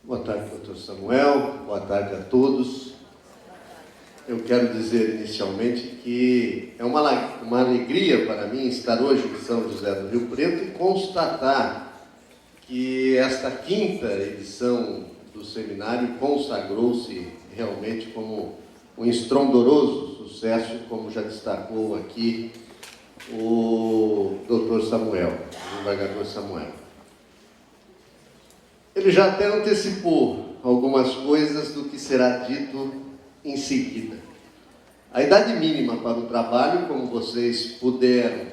Boa tarde, doutor Samuel. Boa tarde a todos. Eu quero dizer inicialmente que é uma alegria para mim estar hoje em São José do Rio Preto e constatar que esta quinta edição do seminário consagrou-se realmente como um estrondoroso sucesso, como já destacou aqui o doutor Samuel, o embargador Samuel. Ele já até antecipou algumas coisas do que será dito em seguida. A idade mínima para o trabalho, como vocês puderam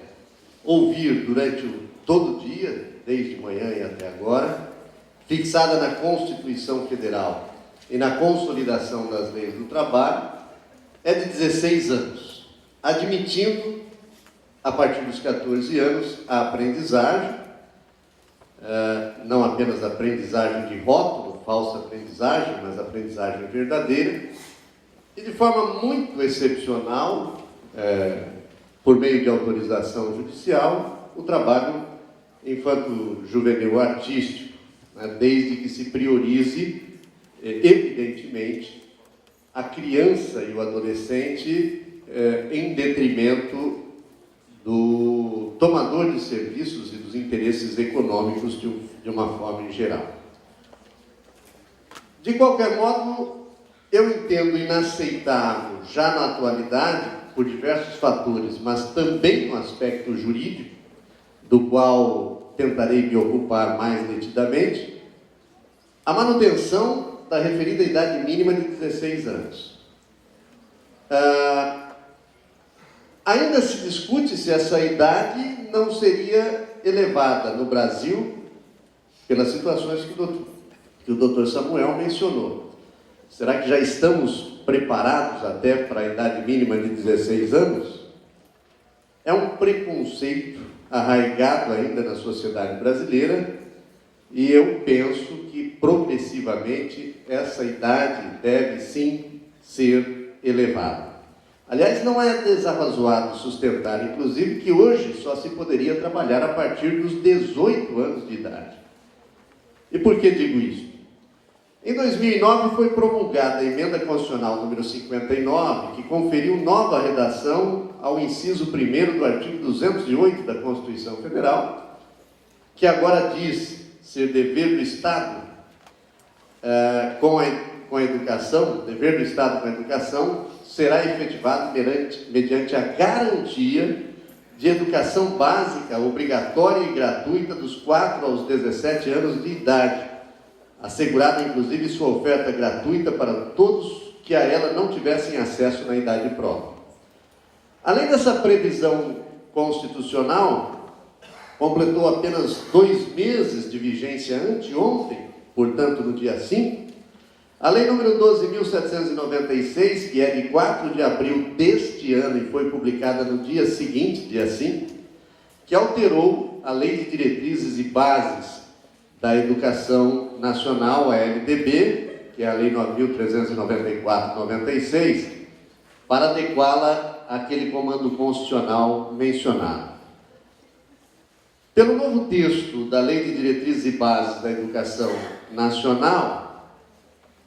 ouvir durante todo o dia, desde manhã e até agora, fixada na Constituição Federal e na consolidação das leis do trabalho, é de 16 anos, admitindo, a partir dos 14 anos, a aprendizagem, não apenas a aprendizagem de rótulo, falsa aprendizagem, mas a aprendizagem verdadeira, e de forma muito excepcional, por meio de autorização judicial, o trabalho infanto-juvenil artístico, desde que se priorize, evidentemente, a criança e o adolescente em detrimento do tomador de serviços e dos interesses econômicos de uma forma em geral. De qualquer modo, eu entendo inaceitável, já na atualidade, por diversos fatores, mas também no aspecto jurídico, do qual tentarei me ocupar mais detidamente, a manutenção da referida idade mínima de 16 anos. Ainda se discute se essa idade não seria elevada no Brasil pelas situações que o doutor Samuel mencionou. Será que já estamos preparados até para a idade mínima de 16 anos? É um preconceito arraigado ainda na sociedade brasileira e eu penso que progressivamente essa idade deve sim ser elevada. Aliás, não é desarrazoado sustentar, inclusive, que hoje só se poderia trabalhar a partir dos 18 anos de idade. E por que digo isso? Em 2009 foi promulgada a Emenda Constitucional número 59, que conferiu nova redação ao inciso 1º do artigo 208 da Constituição Federal, que agora diz ser dever do Estado com a educação, dever do Estado com a educação, será efetivado mediante a garantia de educação básica, obrigatória e gratuita dos 4 aos 17 anos de idade, assegurada inclusive sua oferta gratuita para todos que a ela não tivessem acesso na idade própria. Além dessa previsão constitucional, completou apenas 2 meses de vigência anteontem, portanto no dia 5, a Lei número 12.796, que é de 4 de abril deste ano e foi publicada no dia seguinte, dia 5, que alterou a Lei de Diretrizes e Bases da Educação Nacional, a LDB, que é a Lei 9.394/96, para adequá-la àquele comando constitucional mencionado. Pelo novo texto da Lei de Diretrizes e Bases da Educação Nacional,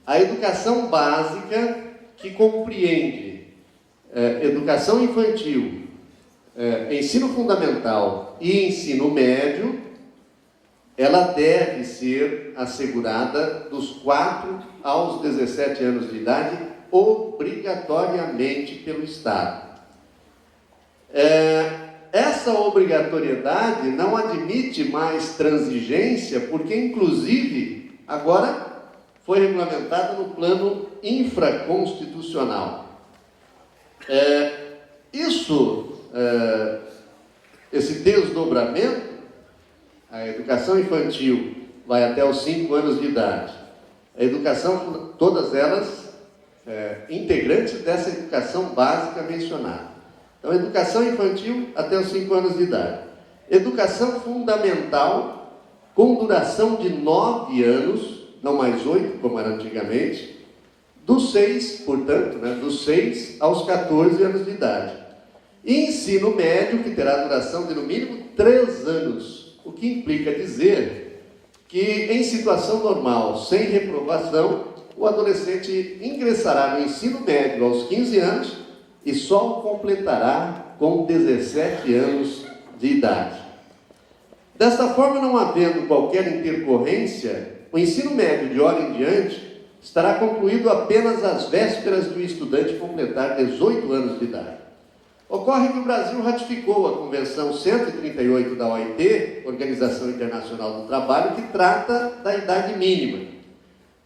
a educação básica, que compreende educação infantil, ensino fundamental e ensino médio, ela deve ser assegurada dos 4 aos 17 anos de idade, obrigatoriamente pelo Estado. Essa obrigatoriedade não admite mais transigência, porque, inclusive, agora foi regulamentada no plano infraconstitucional. Esse desdobramento, a educação infantil vai até os 5 anos de idade, a educação, todas elas integrantes dessa educação básica mencionada. Então, educação infantil até os 5 anos de idade. Educação fundamental com duração de 9 anos, não mais 8, como era antigamente, dos 6, portanto, dos 6 aos 14 anos de idade. E ensino médio, que terá duração de no mínimo 3 anos, o que implica dizer que, em situação normal, sem reprovação, o adolescente ingressará no ensino médio aos 15 anos e só o completará com 17 anos de idade. Desta forma, não havendo qualquer intercorrência, o ensino médio de hora em diante estará concluído apenas às vésperas do estudante completar 18 anos de idade. Ocorre que o Brasil ratificou a Convenção 138 da OIT, Organização Internacional do Trabalho, que trata da idade mínima.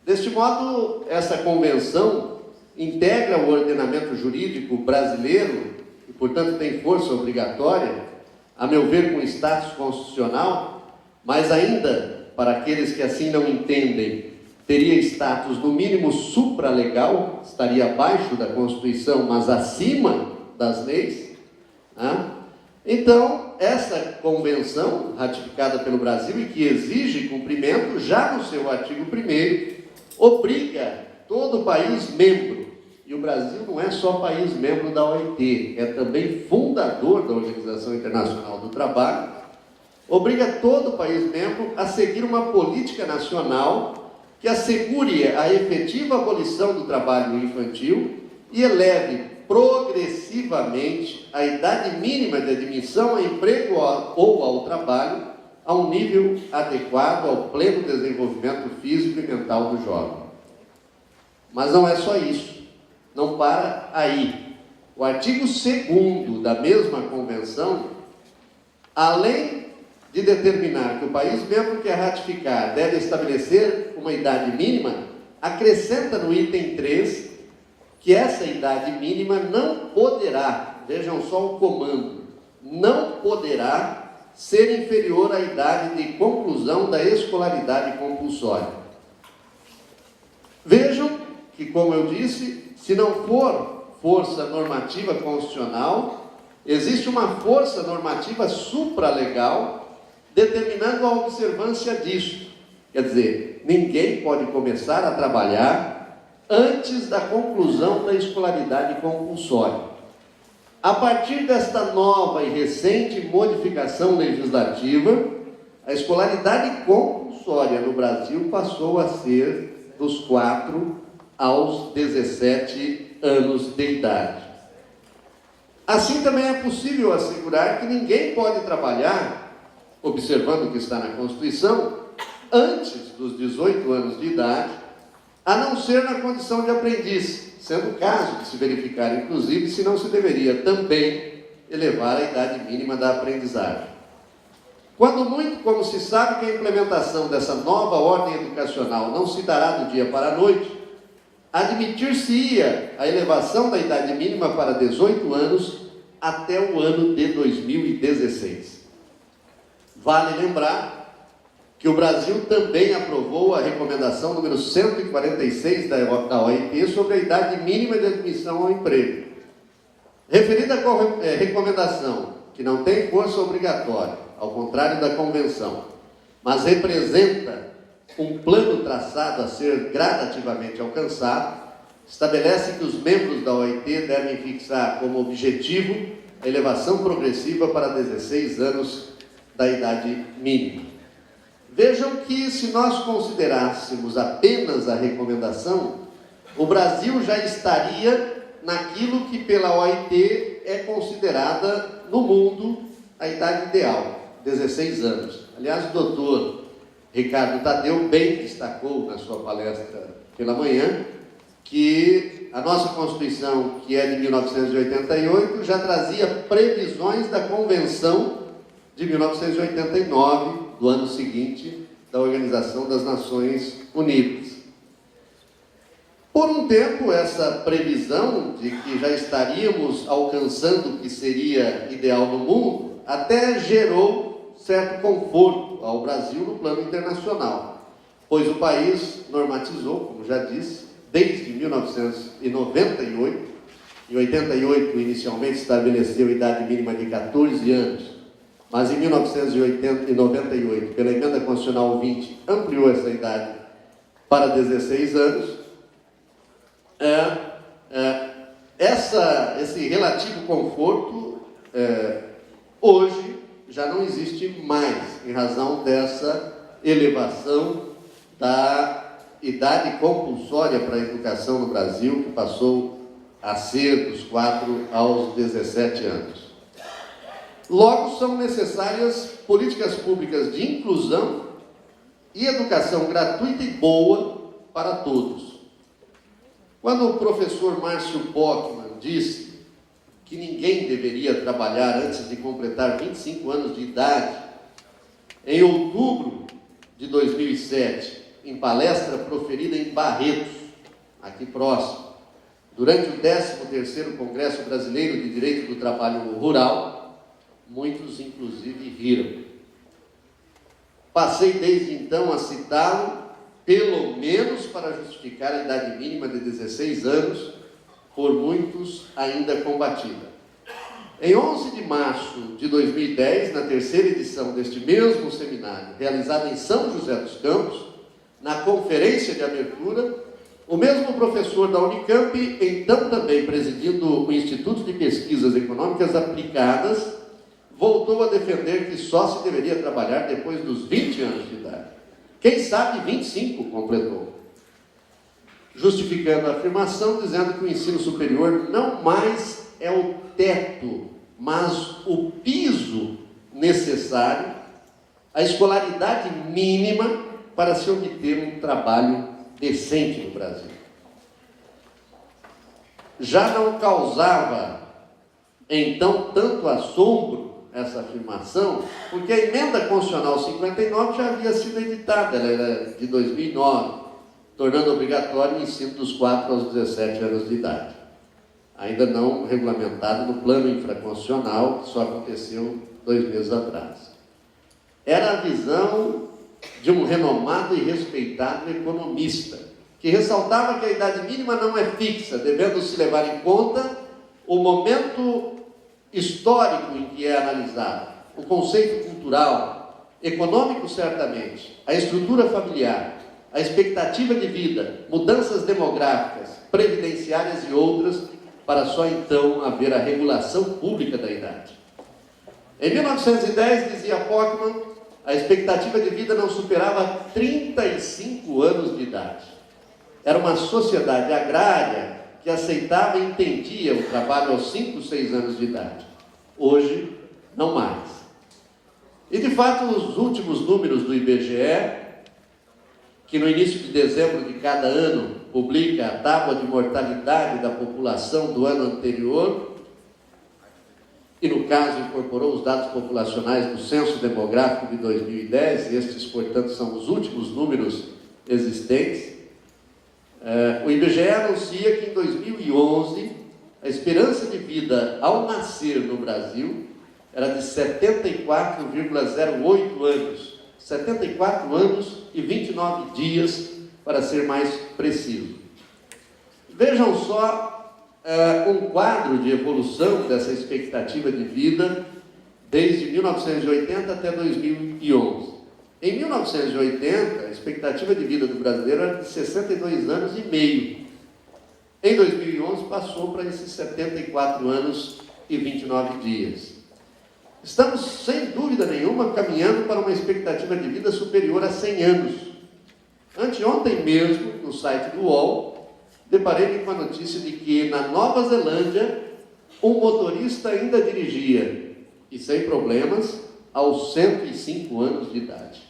Deste modo, essa convenção integra o ordenamento jurídico brasileiro e, portanto, tem força obrigatória, a meu ver, com status constitucional, mas ainda, para aqueles que assim não entendem, teria status no mínimo supralegal, estaria abaixo da Constituição, mas acima das leis. Então, essa convenção, ratificada pelo Brasil e que exige cumprimento, já no seu artigo 1º, obriga todo o país membro, e o Brasil não é só país membro da OIT, é também fundador da Organização Internacional do Trabalho, obriga todo o país membro a seguir uma política nacional que assegure a efetiva abolição do trabalho infantil e eleve progressivamente a idade mínima de admissão a emprego ou ao trabalho a um nível adequado ao pleno desenvolvimento físico e mental do jovem. Mas não é só isso, não para aí. O artigo 2º da mesma convenção, além de determinar que o país membro que a ratificar deve estabelecer uma idade mínima, acrescenta no item 3 que essa idade mínima não poderá, vejam só o comando, não poderá ser inferior à idade de conclusão da escolaridade compulsória. Vejam que, como eu disse, se não for força normativa constitucional, existe uma força normativa supralegal determinando a observância disso. Quer dizer, ninguém pode começar a trabalhar antes da conclusão da escolaridade compulsória. A partir desta nova e recente modificação legislativa, a escolaridade compulsória no Brasil passou a ser dos 4 aos 17 anos de idade. Assim também é possível assegurar que ninguém pode trabalhar, observando o que está na Constituição, antes dos 18 anos de idade, a não ser na condição de aprendiz, sendo o caso de se verificar, inclusive, se não se deveria também elevar a idade mínima da aprendizagem. Quando muito, como se sabe que a implementação dessa nova ordem educacional não se dará do dia para a noite, admitir-se-ia a elevação da idade mínima para 18 anos até o ano de 2016. Vale lembrar que o Brasil também aprovou a recomendação número 146 da OIT sobre a idade mínima de admissão ao emprego. Referida à recomendação, que não tem força obrigatória, ao contrário da convenção, mas representa um plano traçado a ser gradativamente alcançado, estabelece que os membros da OIT devem fixar como objetivo a elevação progressiva para 16 anos da idade mínima. Vejam que, se nós considerássemos apenas a recomendação, o Brasil já estaria naquilo que pela OIT é considerada no mundo a idade ideal, 16 anos. Aliás, o doutor Ricardo Tadeu bem destacou na sua palestra pela manhã que a nossa Constituição, que é de 1988, já trazia previsões da Convenção de 1989, do ano seguinte, da Organização das Nações Unidas. Por um tempo, essa previsão de que já estaríamos alcançando o que seria ideal no mundo, até gerou certo conforto ao Brasil no plano internacional, pois o país normatizou, como já disse, desde 1998, em 88 inicialmente estabeleceu a idade mínima de 14 anos, mas em 1998, pela Emenda Constitucional 20, ampliou essa idade para 16 anos. Esse relativo conforto, hoje, já não existe mais, em razão dessa elevação da idade compulsória para a educação no Brasil, que passou a ser dos 4 aos 17 anos. Logo, são necessárias políticas públicas de inclusão e educação gratuita e boa para todos. Quando o professor Márcio Bockmann disse que ninguém deveria trabalhar antes de completar 25 anos de idade, em outubro de 2007, em palestra proferida em Barretos, aqui próximo, durante o 13º Congresso Brasileiro de Direito do Trabalho Rural, muitos inclusive riram. Passei desde então a citá-lo, pelo menos para justificar a idade mínima de 16 anos, por muitos ainda combatida. Em 11 de março de 2010, na terceira edição deste mesmo seminário, realizado em São José dos Campos, na conferência de abertura, o mesmo professor da Unicamp, então também presidindo o Instituto de Pesquisas Econômicas Aplicadas, voltou a defender que só se deveria trabalhar depois dos 20 anos de idade. Quem sabe 25, completou. Justificando a afirmação, dizendo que o ensino superior não mais é o teto, mas o piso necessário, a escolaridade mínima para se obter um trabalho decente no Brasil. Já não causava, então, tanto assombro essa afirmação, porque a Emenda Constitucional 59 já havia sido editada, ela era de 2009, tornando obrigatório o ensino dos 4 aos 17 anos de idade. Ainda não regulamentado no plano infraconstitucional, que só aconteceu 2 meses atrás. Era a visão de um renomado e respeitado economista, que ressaltava que a idade mínima não é fixa, devendo se levar em conta o momento histórico em que é analisado, o conceito cultural, econômico certamente, a estrutura familiar, a expectativa de vida, mudanças demográficas, previdenciárias e outras, para só então haver a regulação pública da idade. Em 1910, dizia Bockmann, a expectativa de vida não superava 35 anos de idade. Era uma sociedade agrária que aceitava e entendia o trabalho aos 5, 6 anos de idade. Hoje, não mais. E, de fato, os últimos números do IBGE, que no início de dezembro de cada ano publica a tábua de mortalidade da população do ano anterior, e no caso incorporou os dados populacionais do Censo Demográfico de 2010, e estes, portanto, são os últimos números existentes. O IBGE anuncia que em 2011 a esperança de vida ao nascer no Brasil era de 74,08 anos. 74 anos e 29 dias, para ser mais preciso. Vejam só um quadro de evolução dessa expectativa de vida desde 1980 até 2011. Em 1980, a expectativa de vida do brasileiro era de 62 anos e meio. Em 2011, passou para esses 74 anos e 29 dias. Estamos, sem dúvida nenhuma, caminhando para uma expectativa de vida superior a 100 anos. Anteontem mesmo, no site do UOL, deparei-me com a notícia de que, na Nova Zelândia, um motorista ainda dirigia, e sem problemas, aos 105 anos de idade.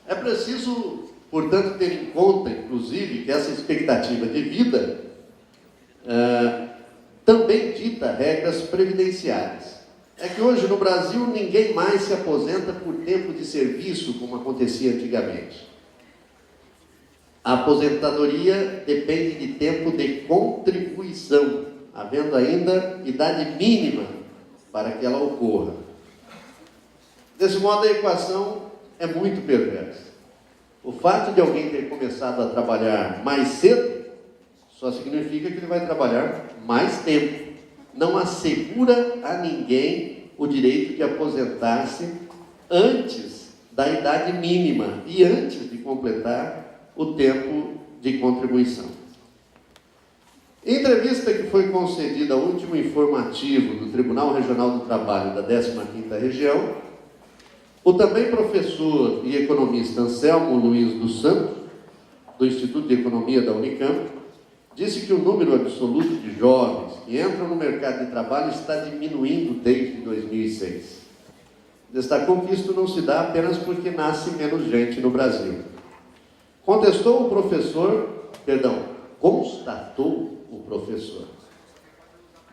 É preciso, portanto, ter em conta, inclusive, que essa expectativa de vida também dita regras previdenciárias. É que hoje no Brasil ninguém mais se aposenta por tempo de serviço, como acontecia antigamente. A aposentadoria depende de tempo de contribuição, havendo ainda idade mínima para que ela ocorra. Desse modo, a equação é muito perversa. O fato de alguém ter começado a trabalhar mais cedo só significa que ele vai trabalhar mais tempo. Não assegura a ninguém o direito de aposentar-se antes da idade mínima e antes de completar o tempo de contribuição. Em entrevista que foi concedida ao último informativo do Tribunal Regional do Trabalho da 15ª Região, O também professor e economista Anselmo Luiz dos Santos, do Instituto de Economia da Unicamp, disse que o número absoluto de jovens que entram no mercado de trabalho está diminuindo desde 2006. Destacou que isto não se dá apenas porque nasce menos gente no Brasil. Constatou o professor.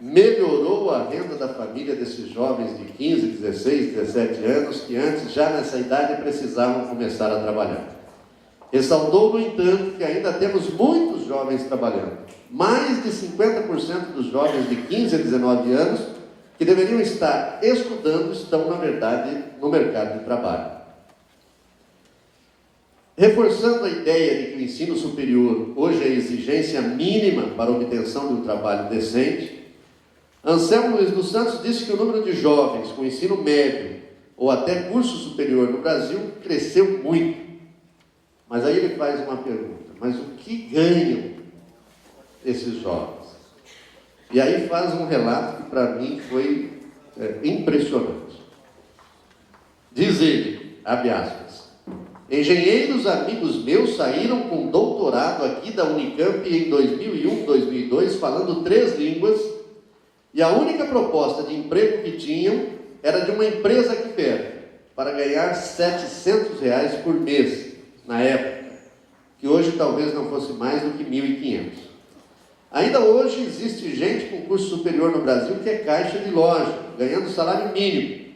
Melhorou a renda da família desses jovens de 15, 16, 17 anos que antes, já nessa idade, precisavam começar a trabalhar. Ressaltou, no entanto, que ainda temos muitos jovens trabalhando. Mais de 50% dos jovens de 15 a 19 anos que deveriam estar estudando estão, na verdade, no mercado de trabalho. Reforçando a ideia de que o ensino superior hoje é a exigência mínima para a obtenção de um trabalho decente, Anselmo Luiz dos Santos disse que o número de jovens com ensino médio ou até curso superior no Brasil cresceu muito. Mas aí ele faz uma pergunta: mas o que ganham esses jovens? E aí faz um relato que para mim foi impressionante. Diz ele, abre aspas: engenheiros amigos meus saíram com doutorado aqui da Unicamp em 2001, 2002, falando 3 línguas, e a única proposta de emprego que tinham era de uma empresa aqui perto, para ganhar R$700 por mês, na época, que hoje talvez não fosse mais do que 1.500. Ainda hoje existe gente com curso superior no Brasil que é caixa de loja, ganhando salário mínimo,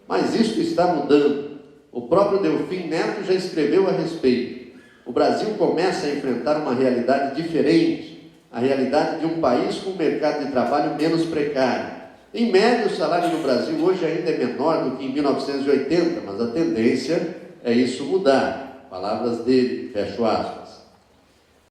mas isso está mudando. O próprio Delfim Neto já escreveu a respeito. O Brasil começa a enfrentar uma realidade diferente, a realidade de um país com um mercado de trabalho menos precário. Em média, o salário no Brasil hoje ainda é menor do que em 1980, mas a tendência é isso mudar. Palavras dele, fecho aspas.